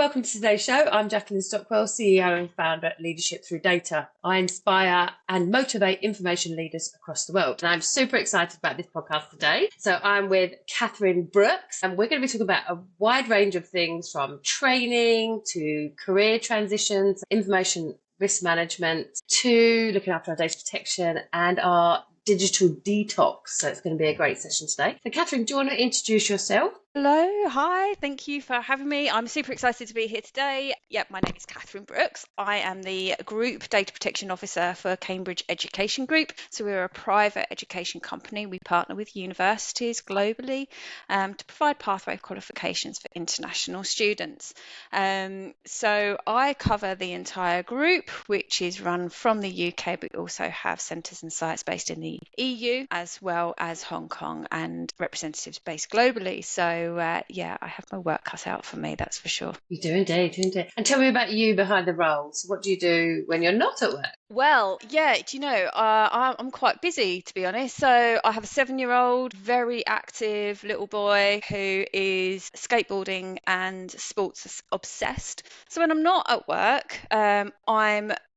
welcome to today's show. I'm Jacqueline Stockwell, CEO and founder at Leadership Through Data. I inspire and motivate information leaders across the world. And I'm super excited about this podcast today. So I'm with Kathryn Brooks, and we're going to be talking about a wide range of things from training to career transitions, information risk management, to looking after our data protection and our digital detox. So it's going to be a great session today. So Kathryn, do you want to introduce yourself? Hello, hi, thank you for having me. I'm super excited to be here today. Yep, my name is Kathryn Brooks. I am the Group Data Protection Officer for Cambridge Education Group. So we're a private education company. We partner with universities globally to provide pathway qualifications for international students. So I cover the entire group, which is run from the UK, but we also have centres and sites based in the EU, as well as Hong Kong and representatives based globally. So yeah, I have my work cut out for me, that's for sure. You do indeed. And tell me about you behind the roles. What do you do when you're not at work? Well, yeah, do you know, I'm quite busy, to be honest. So I have a 7-year-old, very active little boy who is skateboarding and sports obsessed. So when I'm not at work,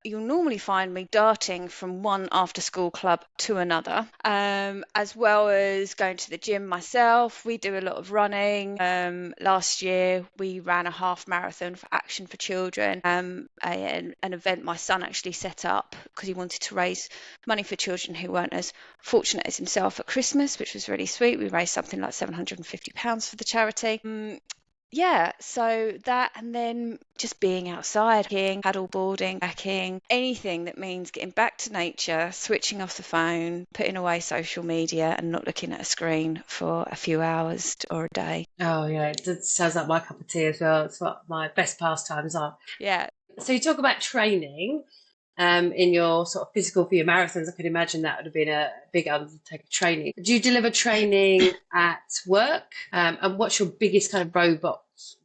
you'll normally find me darting from one after school club to another, as well as going to the gym myself. We do a lot of running. Last year we ran a half marathon for Action for Children, an event my son actually set up because he wanted to raise money for children who weren't as fortunate as himself at Christmas, which was really sweet. We raised something like £750 for the charity. Yeah, so that, and then just being outside, skiing, paddle boarding, biking, anything that means getting back to nature, switching off the phone, putting away social media and not looking at a screen for a few hours or a day. Oh, yeah, it sounds like my cup of tea as well. It's what my best pastimes are. Yeah. So you talk about training in your sort of physical for your marathons. I could imagine that would have been a big undertaking training. Do you deliver training at work? And what's your biggest kind of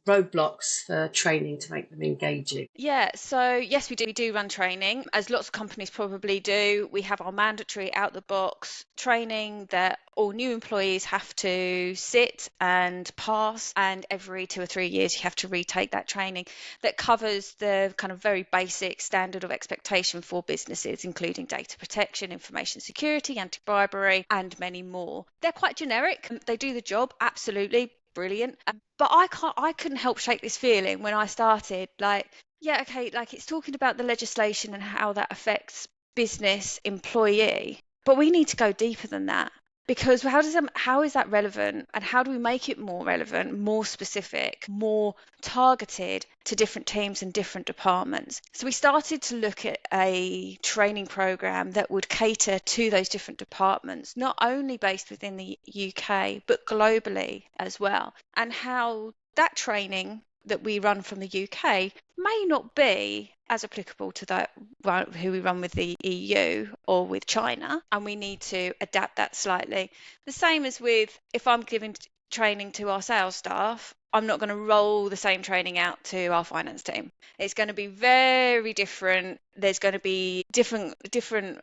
roadblocks for training to make them engaging? Yeah, so yes, we do run training, as lots of companies probably do. We have our mandatory out the box training that all new employees have to sit and pass, and every 2 or 3 years you have to retake that training that covers the kind of very basic standard of expectation for businesses, including data protection, information security, anti-bribery, and many more. They're quite generic. They do the job, absolutely. Brilliant. But I couldn't help shake this feeling when I started, like, yeah, okay, like it's talking about the legislation and how that affects business employee, but we need to go deeper than that. Because how is that relevant, and how do we make it more relevant, more specific, more targeted to different teams and different departments? So we started to look at a training program that would cater to those different departments, not only based within the UK, but globally as well. And how that training that we run from the UK may not be as applicable to that who we run with the EU or with China, and we need to adapt that slightly. The same as with, if I'm giving training to our sales staff, I'm not going to roll the same training out to our finance team. It's going to be very different. There's going to be different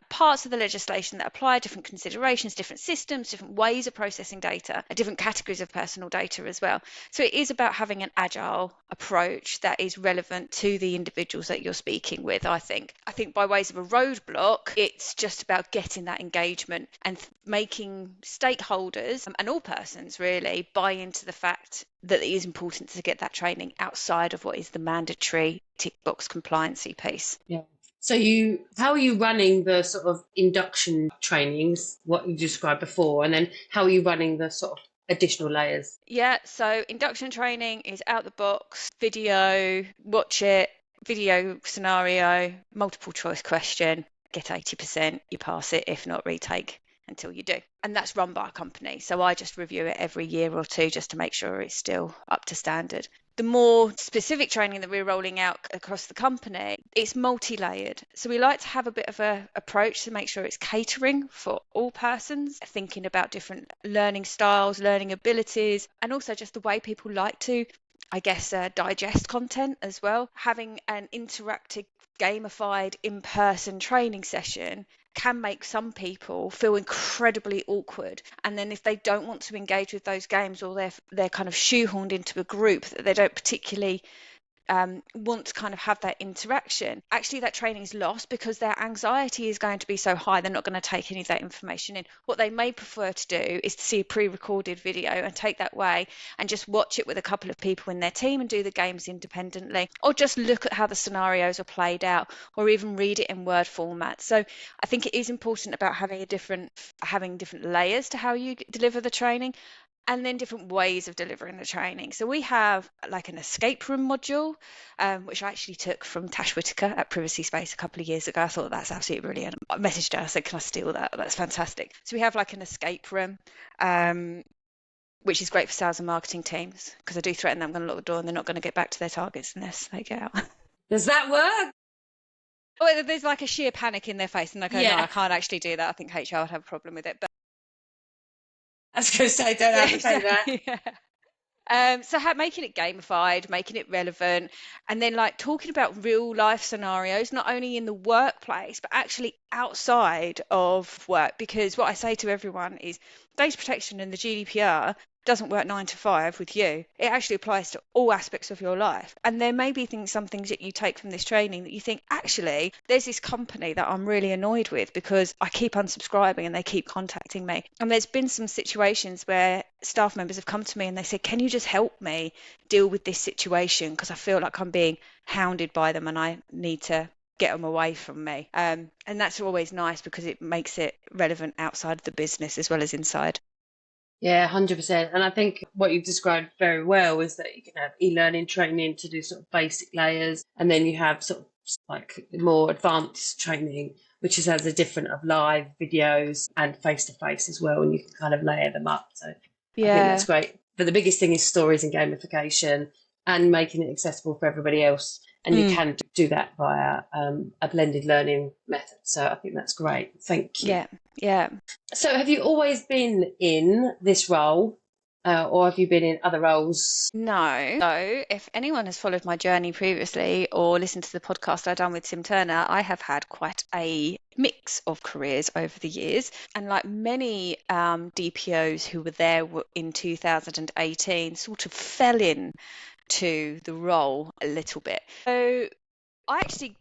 parts of the legislation that apply, different considerations, different systems, different ways of processing data, different categories of personal data as well. So it is about having an agile approach that is relevant to the individuals that you're speaking with, I think. I think by ways of a roadblock, it's just about getting that engagement and making stakeholders and all persons really buy into the fact that it is important to get that training outside of what is the mandatory tick box compliancy piece. Yeah. So how are you running the sort of induction trainings, what you described before, and then how are you running the sort of additional layers? Yeah, so induction training is out the box, video, watch it, video scenario, multiple choice question, get 80%, you pass it, if not retake until you do. And that's run by a company. So I just review it every year or two just to make sure it's still up to standard. The more specific training that we're rolling out across the company, it's multi-layered. So we like to have a bit of an approach to make sure it's catering for all persons, thinking about different learning styles, learning abilities, and also just the way people like to, I guess, digest content as well. Having an interactive, gamified, in-person training session can make some people feel incredibly awkward, and then if they don't want to engage with those games, or they're kind of shoehorned into a group that they don't particularly want to kind of have that interaction, actually that training is lost because their anxiety is going to be so high, they're not going to take any of that information in. What they may prefer to do is to see a pre-recorded video and take that away and just watch it with a couple of people in their team and do the games independently, or just look at how the scenarios are played out, or even read it in Word format. So I think it is important about having different layers to how you deliver the training, and then different ways of delivering the training. So we have like an escape room module, which I actually took from Tash Whitaker at Privacy Space a couple of years ago. I thought that's absolutely brilliant. I messaged her, I said, can I steal that? That's fantastic. So we have like an escape room, which is great for sales and marketing teams, because I do threaten them I'm going to lock the door and they're not going to get back to their targets unless they get out. Does that work? Oh, there's like a sheer panic in their face and they go, no, Yeah. I can't actually do that. I think HR would have a problem with it. But I was going to say, don't have to say that. So making it gamified, making it relevant, and then like talking about real life scenarios, not only in the workplace, but actually outside of work. Because what I say to everyone is data protection and the GDPR doesn't work 9 to 5 with you. It actually applies to all aspects of your life. And there may be some things that you take from this training that you think, actually, there's this company that I'm really annoyed with because I keep unsubscribing and they keep contacting me. And there's been some situations where staff members have come to me and they said, can you just help me deal with this situation? Because I feel like I'm being hounded by them and I need to get them away from me. And that's always nice because it makes it relevant outside of the business as well as inside. Yeah, 100%. And I think what you've described very well is that you can have e-learning training to do sort of basic layers, and then you have sort of like more advanced training, which has a different of live videos and face-to-face as well, and you can kind of layer them up. So I think that's great. But the biggest thing is stories and gamification and making it accessible for everybody else. And you can do that via a blended learning method. So I think that's great. Thank you. Yeah. So have you always been in this role or have you been in other roles? No. So if anyone has followed my journey previously or listened to the podcast I've done with Tim Turner, I have had quite a mix of careers over the years. And like many DPOs who were there in 2018 sort of fell in to the role a little bit. So I actually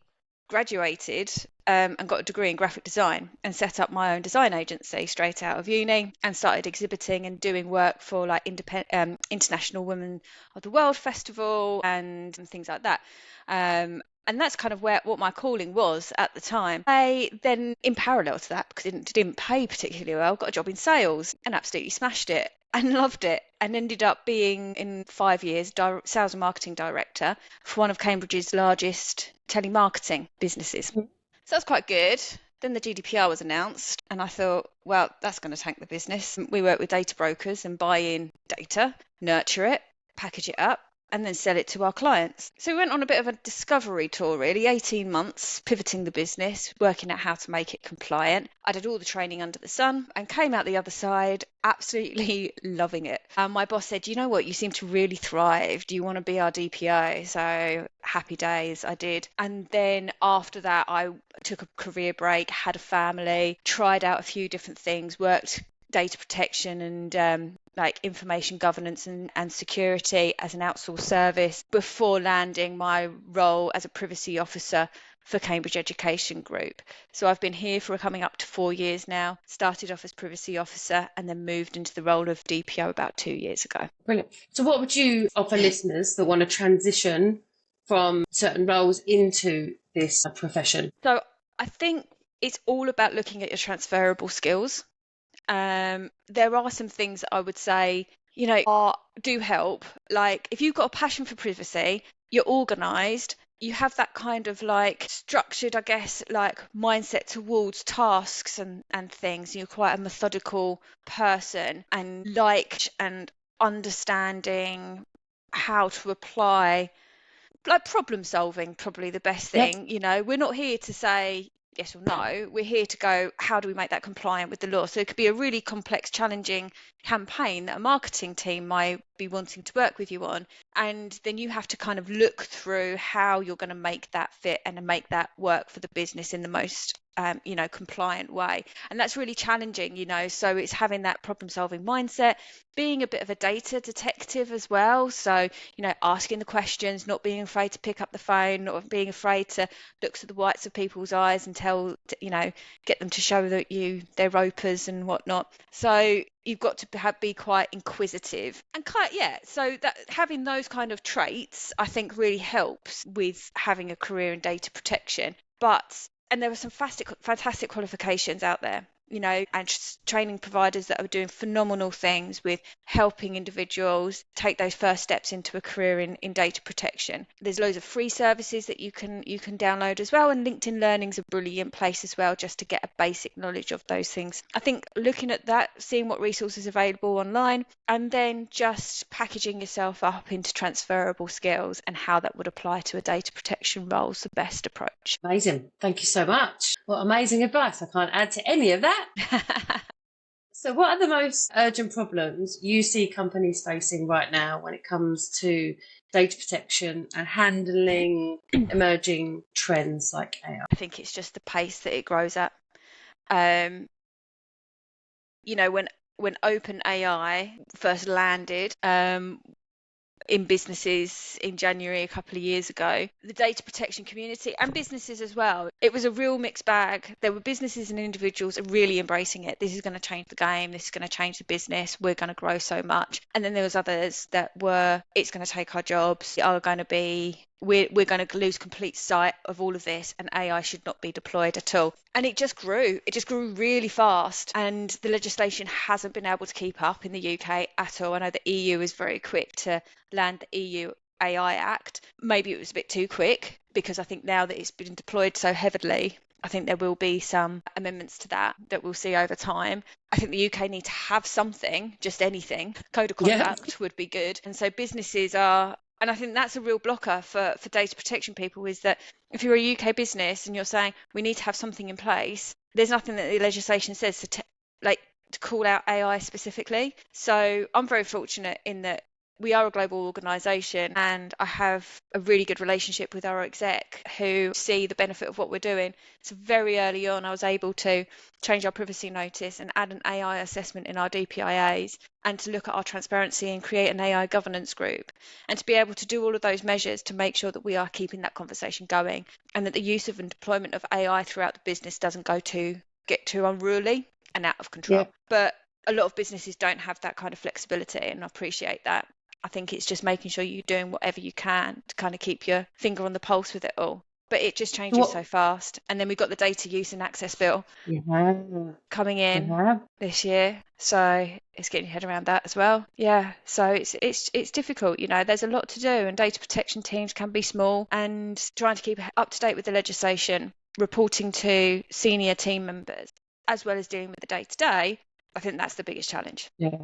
graduated and got a degree in graphic design and set up my own design agency straight out of uni and started exhibiting and doing work for like International Women of the World Festival and things like that. And that's kind of what my calling was at the time. I then, in parallel to that, because it didn't pay particularly well, got a job in sales and absolutely smashed it and loved it, and ended up being, in 5 years, sales and marketing director for one of Cambridge's largest telemarketing businesses. So that's quite good. Then the GDPR was announced and I thought, well, that's going to tank the business. We work with data brokers and buy in data, nurture it, package it up, and then sell it to our clients. So we went on a bit of a discovery tour, really, 18 months, pivoting the business, working out how to make it compliant. I did all the training under the sun and came out the other side absolutely loving it. My boss said, you know what, you seem to really thrive. Do you want to be our DPO? So happy days, I did. And then after that, I took a career break, had a family, tried out a few different things, worked data protection and like information governance and security as an outsourced service before landing my role as a privacy officer for Cambridge Education Group. So I've been here for coming up to 4 years now, started off as privacy officer and then moved into the role of DPO about 2 years ago. Brilliant. So what would you offer listeners that want to transition from certain roles into this profession? So I think it's all about looking at your transferable skills. There are some things that I would say, do help. Like if you've got a passion for privacy, you're organised, you have that kind of like structured, I guess, like mindset towards tasks and things. You're quite a methodical person and understanding how to apply, like problem solving, probably the best thing. Yep. We're not here to say yes or no, we're here to go, how do we make that compliant with the law? So it could be a really complex, challenging campaign that a marketing team might be wanting to work with you on. And then you have to kind of look through how you're going to make that fit and make that work for the business in the most compliant way. And that's really challenging, so it's having that problem solving mindset, being a bit of a data detective as well. So, asking the questions, not being afraid to pick up the phone, not being afraid to look to the whites of people's eyes and get them to show that they're ropers and whatnot. So you've got to be quite inquisitive and so that having those kind of traits, I think, really helps with having a career in data protection. And there are some fantastic qualifications out there, and training providers that are doing phenomenal things with helping individuals take those first steps into a career in data protection. There's loads of free services that you can download as well, and LinkedIn Learning's a brilliant place as well, just to get a basic knowledge of those things. I think looking at that, seeing what resources are available online, and then just packaging yourself up into transferable skills and how that would apply to a data protection role is the best approach. Amazing. Thank you so much. What amazing advice. I can't add to any of that. So what are the most urgent problems you see companies facing right now when it comes to data protection and handling emerging trends like AI? I think it's just the pace that it grows at. When OpenAI first landed in businesses in January a couple of years ago, the data protection community and businesses as well, it was a real mixed bag. There were businesses and individuals really embracing it. This is going to change the game. This is going to change the business. We're going to grow so much. And then there was others that were, it's going to take our jobs. We're going to lose complete sight of all of this, and AI should not be deployed at all. And it just grew. It just grew really fast, and the legislation hasn't been able to keep up in the UK at all. I know the EU is very quick to land the EU AI Act. Maybe it was a bit too quick, because I think now that it's been deployed so heavily, I think there will be some amendments to that we'll see over time. I think the UK need to have something, just anything. Code of conduct would be good. And so businesses are, and I think that's a real blocker for data protection people, is that if you're a UK business and you're saying we need to have something in place, there's nothing that the legislation says to call out AI specifically. So I'm very fortunate in that we are a global organisation, and I have a really good relationship with our exec who see the benefit of what we're doing. So very early on, I was able to change our privacy notice and add an AI assessment in our DPIAs, and to look at our transparency and create an AI governance group, and to be able to do all of those measures to make sure that we are keeping that conversation going, and that the use of and deployment of AI throughout the business doesn't get too unruly and out of control. Yeah. But a lot of businesses don't have that kind of flexibility, and I appreciate that. I think it's just making sure you're doing whatever you can to kind of keep your finger on the pulse with it all. But it just changes so fast. And then we've got the data use and access bill coming in this year. So it's getting your head around that as well. Yeah. So it's difficult. There's a lot to do, and data protection teams can be small, and trying to keep up to date with the legislation, reporting to senior team members, as well as dealing with the day-to-day. I think that's the biggest challenge. Yeah.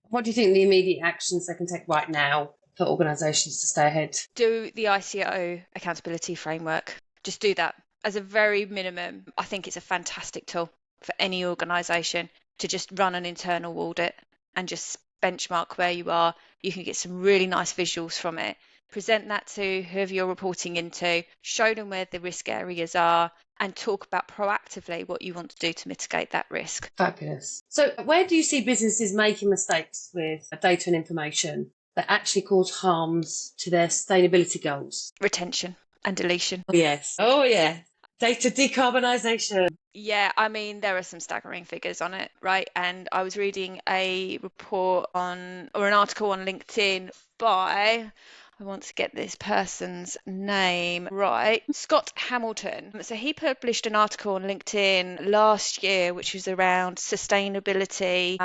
What do you think the immediate actions they can take right now for organisations to stay ahead? Do the ICO accountability framework. Just do that as a very minimum. I think it's a fantastic tool for any organisation to just run an internal audit and just benchmark where you are. You can get some really nice visuals from it. Present that to whoever you're reporting into, show them where the risk areas are, and talk about proactively what you want to do to mitigate that risk. Fabulous. So where do you see businesses making mistakes with data and information that actually cause harms to their sustainability goals? Retention and deletion. Yes. Oh, yeah. Data decarbonisation. Yeah, I mean, there are some staggering figures on it, right? And I was reading a report or an article on LinkedIn by, I want to get this person's name right, Scott Hamilton. So he published an article on LinkedIn last year, which was around sustainability,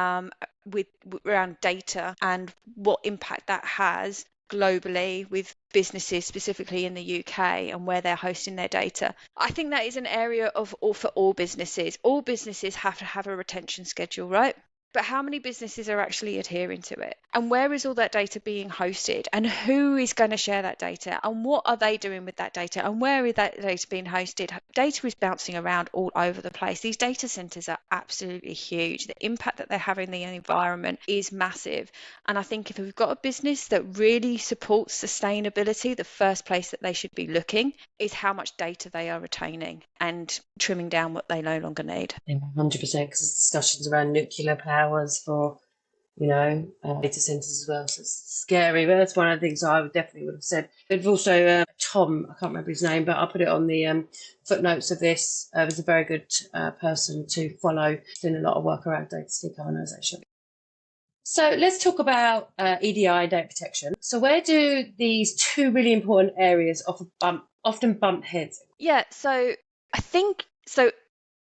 around data and what impact that has globally with businesses, specifically in the UK, and where they're hosting their data. I think that is an area for all businesses. All businesses have to have a retention schedule, right? But how many businesses are actually adhering to it? And where is all that data being hosted? And who is going to share that data? And what are they doing with that data? And where is that data being hosted? Data is bouncing around all over the place. These data centers are absolutely huge. The impact that they're having in the environment is massive. And I think if we've got a business that really supports sustainability, the first place that they should be looking is how much data they are retaining and trimming down what they no longer need. Yeah, 100%, because there's discussions around nuclear powers for, data centres as well. So it's scary, but that's one of the things I definitely would have said. There's also Tom, I can't remember his name, but I'll put it on the footnotes of this. He's a very good person to follow. He's doing a lot of work around data decarbonisation. So let's talk about EDI and data protection. So where do these two really important areas often bump heads? Yeah, so I think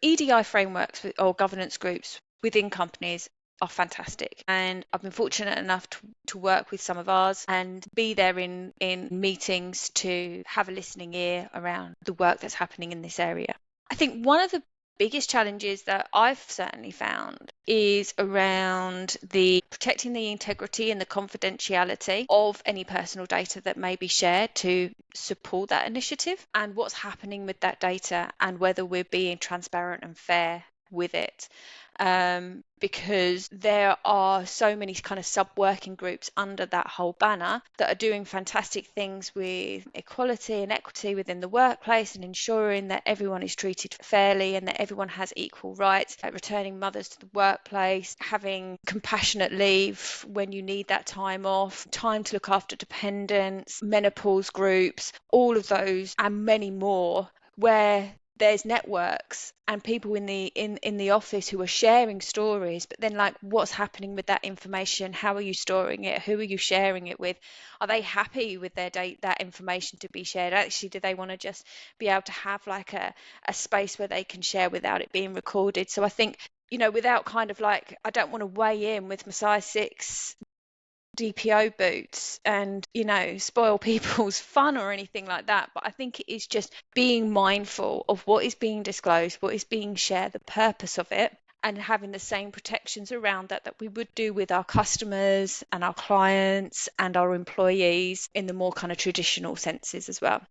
EDI frameworks or governance groups within companies are fantastic, and I've been fortunate enough to work with some of ours and be there in meetings to have a listening ear around the work that's happening in this area. I think one of the biggest challenges that I've certainly found is around the protecting the integrity and the confidentiality of any personal data that may be shared to support that initiative, and what's happening with that data and whether we're being transparent and fair with it. Because there are so many kind of sub-working groups under that whole banner that are doing fantastic things with equality and equity within the workplace and ensuring that everyone is treated fairly and that everyone has equal rights, like returning mothers to the workplace, having compassionate leave when you need that time off, time to look after dependents, menopause groups, all of those and many more, where there's networks and people in the office who are sharing stories, but then like what's happening with that information? How are you storing it? Who are you sharing it with? Are they happy with their that information to be shared? Actually, do they want to just be able to have like a space where they can share without it being recorded? So I think, without kind of like, I don't want to weigh in with my size 6 DPO boots and spoil people's fun or anything like that, but I think it is just being mindful of what is being disclosed, what is being shared, the purpose of it, and having the same protections around that we would do with our customers and our clients and our employees in the more kind of traditional senses as well.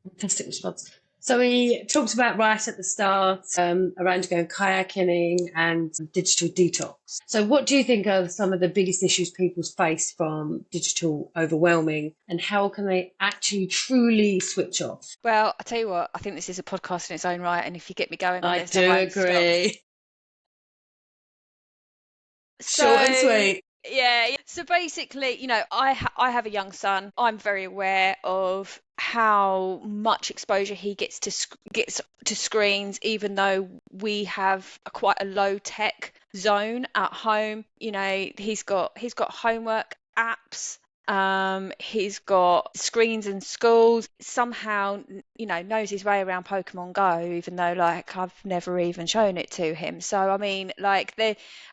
Fantastic response. So we talked about right at the start around going kayaking and digital detox. So what do you think are some of the biggest issues people face from digital overwhelming, and how can they actually truly switch off? Well, I tell you what, I think this is a podcast in its own right, and if you get me going on this, I do agree. Short and sweet. Yeah. So basically, I have a young son. I'm very aware of how much exposure he gets to screens, even though we have quite a low tech zone at home. He's got homework apps. He's got screens in schools. Somehow, knows his way around Pokemon Go, even though like I've never even shown it to him. So I mean, like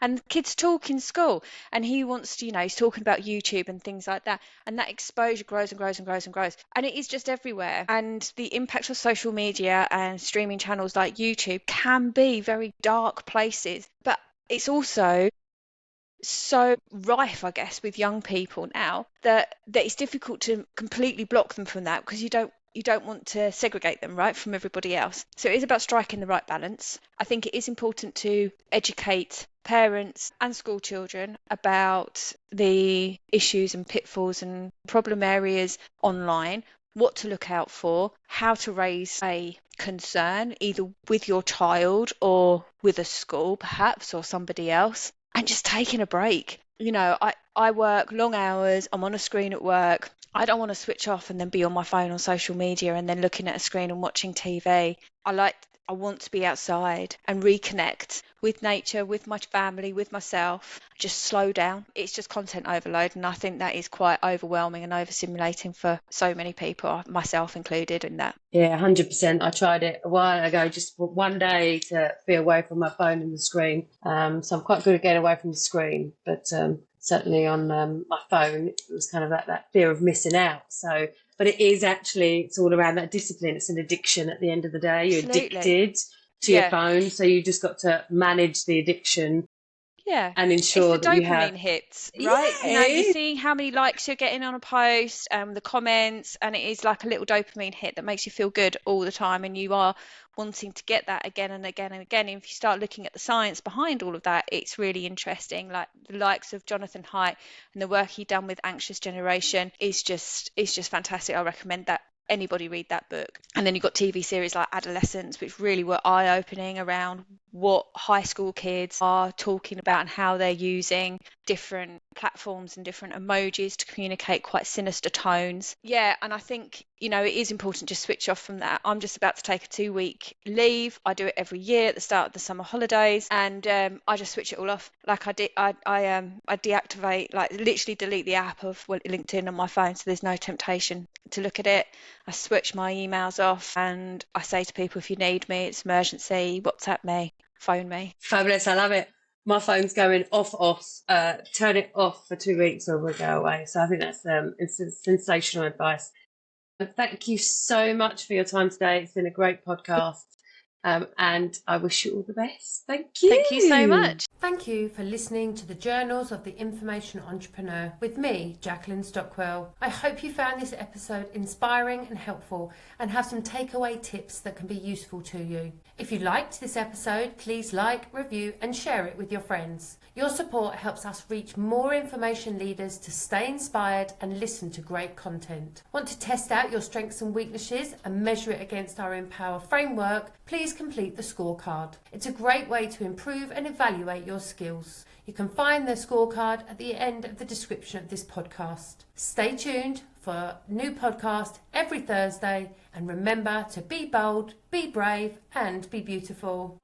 and kids talk in school, and he wants to, he's talking about YouTube and things like that, and that exposure grows and grows and grows and grows, and it is just everywhere. And the impact of social media and streaming channels like YouTube can be very dark places, but it's also so rife, I guess, with young people now that it's difficult to completely block them from that, because you don't want to segregate them, right, from everybody else. So it is about striking the right balance. I think it is important to educate parents and school children about the issues and pitfalls and problem areas online, what to look out for, how to raise a concern either with your child or with a school perhaps, or somebody else, and just taking a break. I work long hours, I'm on a screen at work. I don't want to switch off and then be on my phone on social media and then looking at a screen and watching TV. I want to be outside and reconnect with nature, with my family, with myself, just slow down. It's just content overload, and I think that is quite overwhelming and overstimulating for so many people, myself included in that. Yeah, 100%. I tried it a while ago, just for one day to be away from my phone and the screen. So I'm quite good at getting away from the screen, but certainly on my phone, it was kind of that fear of missing out. So, but it's all around that discipline. It's an addiction at the end of the day. You're Absolutely. addicted to your phone. So you just got to manage the addiction Yeah. and It's ensure the that you have. dopamine hits, right? You know, you're Yeah. seeing how many likes you're getting on a post, the comments, and it is like a little dopamine hit that makes you feel good all the time, and you are wanting to get that again and again and again. And if you start looking at the science behind all of that, it's really interesting. Like the likes of Jonathan Haidt and the work he done with anxious generation is just fantastic. I recommend that anybody read that book. And then you've got TV series like Adolescence, which really were eye-opening around what high school kids are talking about and how they're using different platforms and different emojis to communicate quite sinister tones. Yeah, and I think, you know, it is important to switch off from that. I'm just about to take a 2-week leave. I do it every year at the start of the summer holidays, and I just switch it all off. Like I deactivate, like literally delete the app of LinkedIn on my phone, so there's no temptation to look at it. I switch my emails off, and I say to people, if you need me, it's emergency, WhatsApp me, phone me. Fabulous. I love it. My phone's going off. Turn it off for 2 weeks or we'll go away. So I think that's it's sensational advice. Thank you so much for your time today. It's been a great podcast. And I wish you all the best. Thank you. Thank you so much. Thank you for listening to the Journals of the Information Entrepreneur with me, Jacqueline Stockwell. I hope you found this episode inspiring and helpful and have some takeaway tips that can be useful to you. If you liked this episode, please like, review and share it with your friends. Your support helps us reach more information leaders to stay inspired and listen to great content. Want to test out your strengths and weaknesses and measure it against our Empower framework? Please complete the scorecard. It's a great way to improve and evaluate your skills. You can find the scorecard at the end of the description of this podcast. Stay tuned for a new podcast every Thursday, and remember to be bold, be brave and be beautiful.